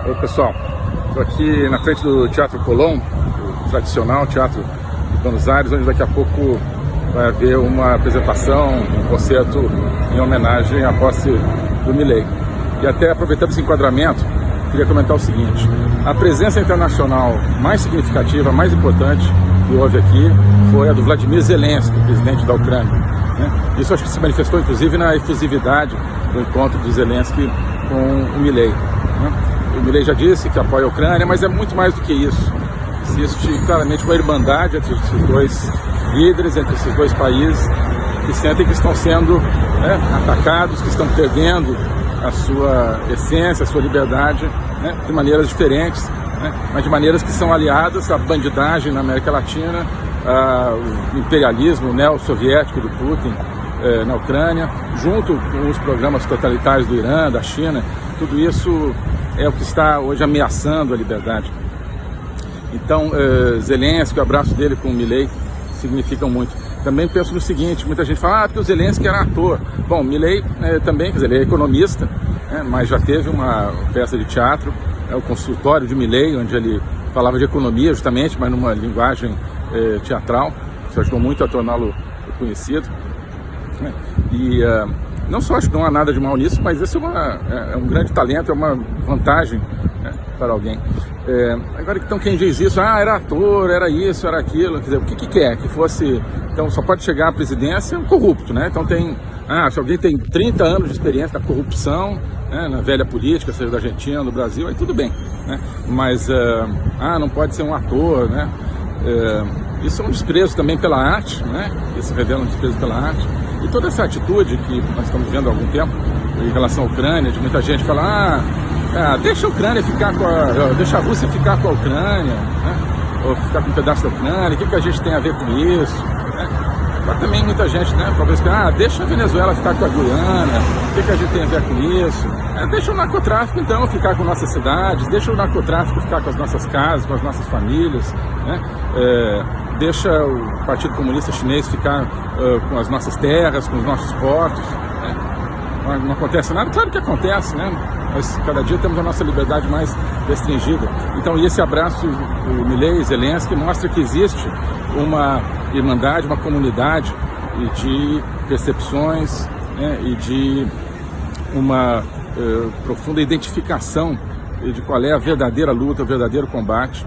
Oi pessoal, estou aqui na frente do Teatro Colón, o tradicional Teatro de Buenos Aires, onde daqui a pouco vai haver uma apresentação, um concerto em homenagem à posse do Milei. E até aproveitando esse enquadramento, queria comentar o seguinte: a presença internacional mais significativa, mais importante que houve aqui foi a do Vladimir Zelensky, presidente da Ucrânia, né? Isso acho que se manifestou inclusive na efusividade do encontro do Zelensky com o Milei, né? O Milei já disse que apoia a Ucrânia, mas é muito mais do que isso. Existe claramente uma irmandade entre esses dois líderes, entre esses dois países, que sentem que estão sendo atacados, que estão perdendo a sua essência, a sua liberdade, de maneiras diferentes, mas de maneiras que são aliadas à bandidagem na América Latina, ao imperialismo neo-soviético do Putin na Ucrânia, junto com os programas totalitários do Irã, da China. Tudo isso é o que está hoje ameaçando a liberdade. Então, Zelensky, o abraço dele com o Milei significam muito. Também penso no seguinte: muita gente fala que o Zelensky era ator. Bom, Milei também, quer dizer, ele é economista, mas já teve uma peça de teatro, o Consultório de Milei, onde ele falava de economia justamente, mas numa linguagem teatral. Isso ajudou muito a torná-lo conhecido. E não só acho que não há nada de mal nisso, mas isso é um grande talento, é uma vantagem para alguém. Agora, então, quem diz isso, era ator, era isso, era aquilo, quer dizer, o que quer? Que fosse, então só pode chegar à presidência um corrupto, né? Então tem, se alguém tem 30 anos de experiência na corrupção, na velha política, seja da Argentina, do Brasil, aí tudo bem, né? Mas, não pode ser um ator, né? Isso é um desprezo também pela arte, né? Isso revela um desprezo pela arte. E toda essa atitude que nós estamos vendo há algum tempo em relação à Ucrânia, de muita gente falar, deixa a Ucrânia ficar deixa a Rússia ficar com a Ucrânia, né? Ou ficar com um pedaço da Ucrânia, o que a gente tem a ver com isso, né? Mas também muita gente, talvez, deixa a Venezuela ficar com a Guiana, o que a gente tem a ver com isso? Deixa o narcotráfico então ficar com nossas cidades, deixa o narcotráfico ficar com as nossas casas, com as nossas famílias, né? Deixa o Partido Comunista Chinês ficar com as nossas terras, com os nossos portos, né? Não acontece nada? Claro que acontece, né? Mas cada dia temos a nossa liberdade mais restringida. Então, esse abraço do Milei, Zelensky, mostra que existe uma irmandade, uma comunidade de percepções, e de uma profunda identificação de qual é a verdadeira luta, o verdadeiro combate,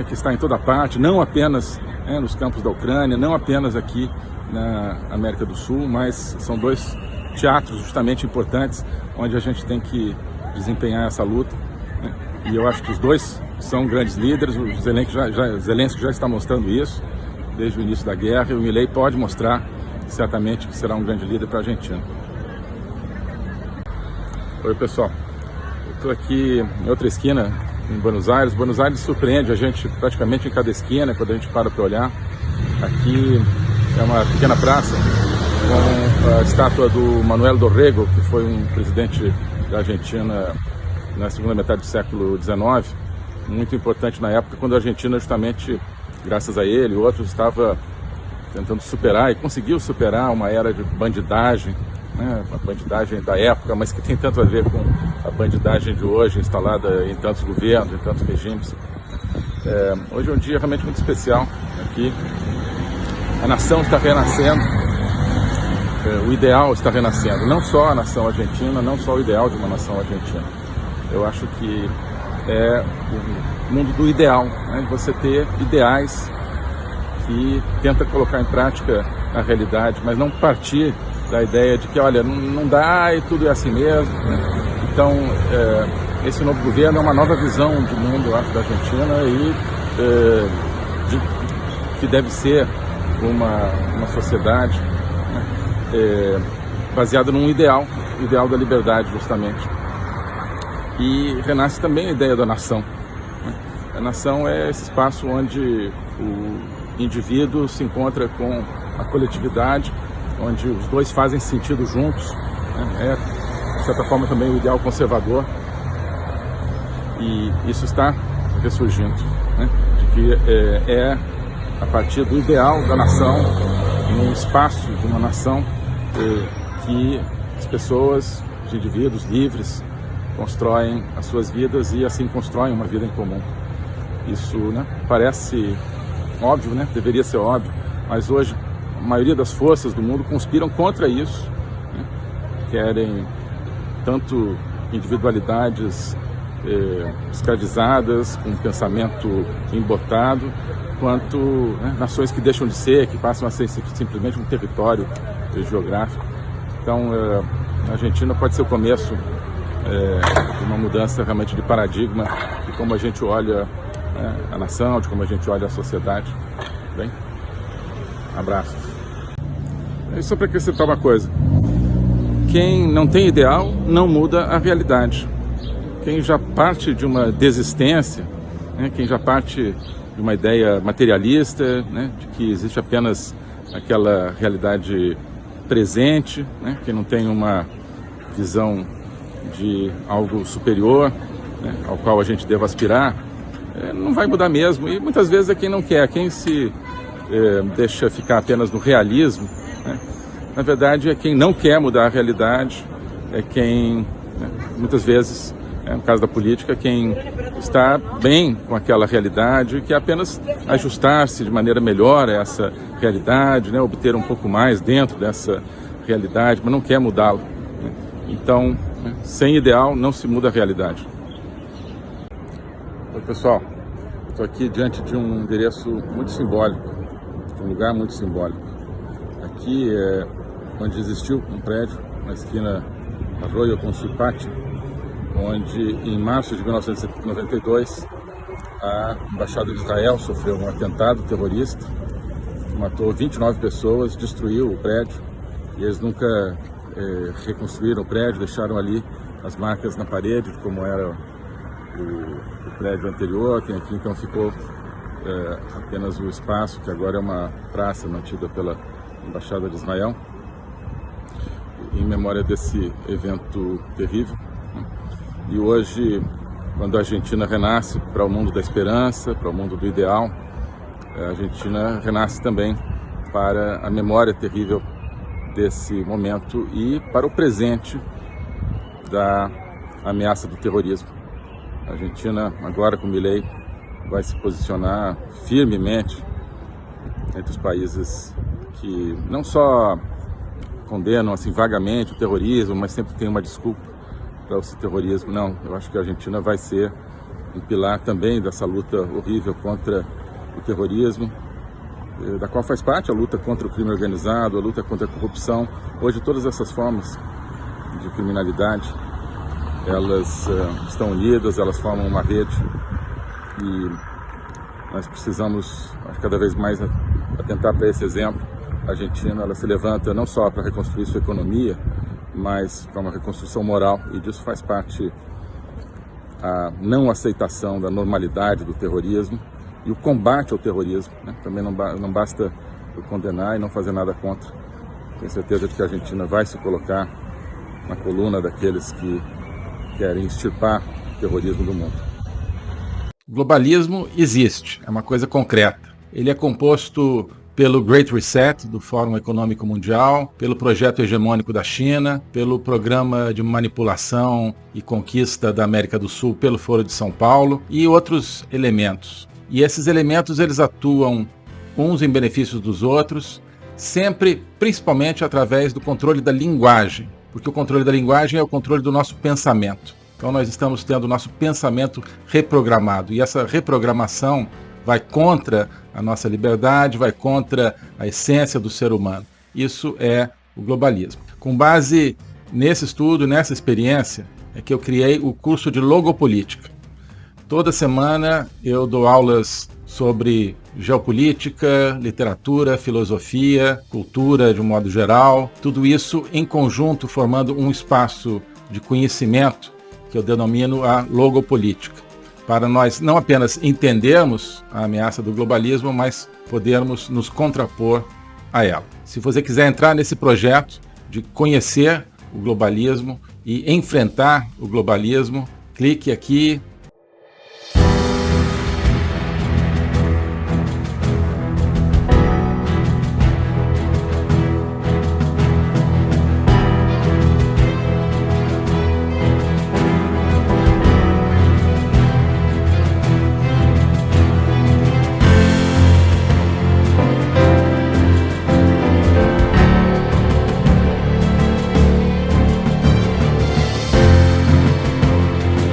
que está em toda parte, não apenas nos campos da Ucrânia, não apenas aqui na América do Sul, mas são dois teatros justamente importantes onde a gente tem que desempenhar essa luta, né? E eu acho que os dois são grandes líderes. O Zelensky já está mostrando isso desde o início da guerra, e o Milei pode mostrar certamente que será um grande líder para a Argentina. Oi pessoal, eu estou aqui em outra esquina em Buenos Aires. Buenos Aires surpreende a gente praticamente em cada esquina quando a gente para olhar. Aqui é uma pequena praça com a estátua do Manuel Dorrego, que foi um presidente da Argentina na segunda metade do século XIX, muito importante na época, quando a Argentina, justamente graças a ele e outros, estava tentando superar e conseguiu superar uma era de bandidagem, né? A bandidagem da época, mas que tem tanto a ver com a bandidagem de hoje, instalada em tantos governos, em tantos regimes. Hoje é um dia realmente muito especial aqui. A nação está renascendo. O ideal está renascendo, não só a nação argentina, não só o ideal de uma nação argentina. Eu acho que é o mundo do ideal, né? Você ter ideais que tenta colocar em prática a realidade, mas não partir da ideia de que, olha, não dá e tudo é assim mesmo, né? Então, esse novo governo é uma nova visão de mundo, eu acho, da Argentina, e que deve ser uma sociedade baseado num ideal da liberdade, justamente. E renasce também a ideia da nação, né? A nação é esse espaço onde o indivíduo se encontra com a coletividade, onde os dois fazem sentido juntos, né? De certa forma também o ideal conservador, e isso está ressurgindo, né? De que é a partir do ideal da nação, num espaço de uma nação, que as pessoas, os indivíduos livres, constroem as suas vidas e assim constroem uma vida em comum. Isso, né, parece óbvio, né? Deveria ser óbvio, mas hoje a maioria das forças do mundo conspiram contra isso, né? Querem tanto individualidades escravizadas, com um pensamento embotado, quanto, né, nações que deixam de ser, que passam a ser simplesmente um território geográfico. Então, a Argentina pode ser o começo de uma mudança realmente de paradigma de como a gente olha a nação, de como a gente olha a sociedade. Bem, abraços. E só para acrescentar uma coisa: quem não tem ideal não muda a realidade. Quem já parte de uma desistência, né, quem já parte de uma ideia materialista, né, de que existe apenas aquela realidade presente, né, que não tem uma visão de algo superior, né, ao qual a gente deva aspirar, não vai mudar mesmo. E muitas vezes é quem não quer, quem se deixa ficar apenas no realismo, né, na verdade é quem não quer mudar a realidade, é quem, né, muitas vezes, no caso da política, quem está bem com aquela realidade, que é apenas ajustar-se de maneira melhor a essa realidade, né, obter um pouco mais dentro dessa realidade, mas não quer mudá-la. Então, né, sem ideal não se muda a realidade. Oi, pessoal, estou aqui diante de um endereço muito simbólico, de um lugar muito simbólico. Aqui é onde existiu um prédio, na esquina Arroyo com Suipacha, onde em março de 1992 a Embaixada de Israel sofreu um atentado terrorista, matou 29 pessoas, destruiu o prédio, e eles nunca reconstruíram o prédio, deixaram ali as marcas na parede de como era o prédio anterior. Tem aqui, então ficou apenas o espaço, que agora é uma praça mantida pela Embaixada de Israel, em memória desse evento terrível. E hoje, quando a Argentina renasce para o mundo da esperança, para o mundo do ideal, a Argentina renasce também para a memória terrível desse momento e para o presente da ameaça do terrorismo. A Argentina, agora com Milei, vai se posicionar firmemente entre os países que não só condenam assim vagamente o terrorismo, mas sempre tem uma desculpa para esse terrorismo. Não, eu acho que a Argentina vai ser um pilar também dessa luta horrível contra o terrorismo, da qual faz parte a luta contra o crime organizado, a luta contra a corrupção. Hoje todas essas formas de criminalidade, elas estão unidas, elas formam uma rede, e nós precisamos, cada vez mais, atentar para esse exemplo. A Argentina, ela se levanta não só para reconstruir sua economia, mas para uma reconstrução moral, e disso faz parte a não aceitação da normalidade do terrorismo e o combate ao terrorismo, né? Também não basta condenar e não fazer nada contra. Tenho certeza de que a Argentina vai se colocar na coluna daqueles que querem extirpar o terrorismo do mundo. O globalismo existe, é uma coisa concreta. Ele é composto pelo Great Reset do Fórum Econômico Mundial, pelo projeto hegemônico da China, pelo programa de manipulação e conquista da América do Sul pelo Foro de São Paulo e outros elementos. E esses elementos, eles atuam uns em benefício dos outros, sempre, principalmente através do controle da linguagem, porque o controle da linguagem é o controle do nosso pensamento. Então nós estamos tendo o nosso pensamento reprogramado, e essa reprogramação vai contra a nossa liberdade, vai contra a essência do ser humano. Isso é o globalismo. Com base nesse estudo, nessa experiência, é que eu criei o curso de Logopolítica. Toda semana eu dou aulas sobre geopolítica, literatura, filosofia, cultura de um modo geral, tudo isso em conjunto formando um espaço de conhecimento que eu denomino a logopolítica, para nós não apenas entendermos a ameaça do globalismo, mas podermos nos contrapor a ela. Se você quiser entrar nesse projeto de conhecer o globalismo e enfrentar o globalismo, clique aqui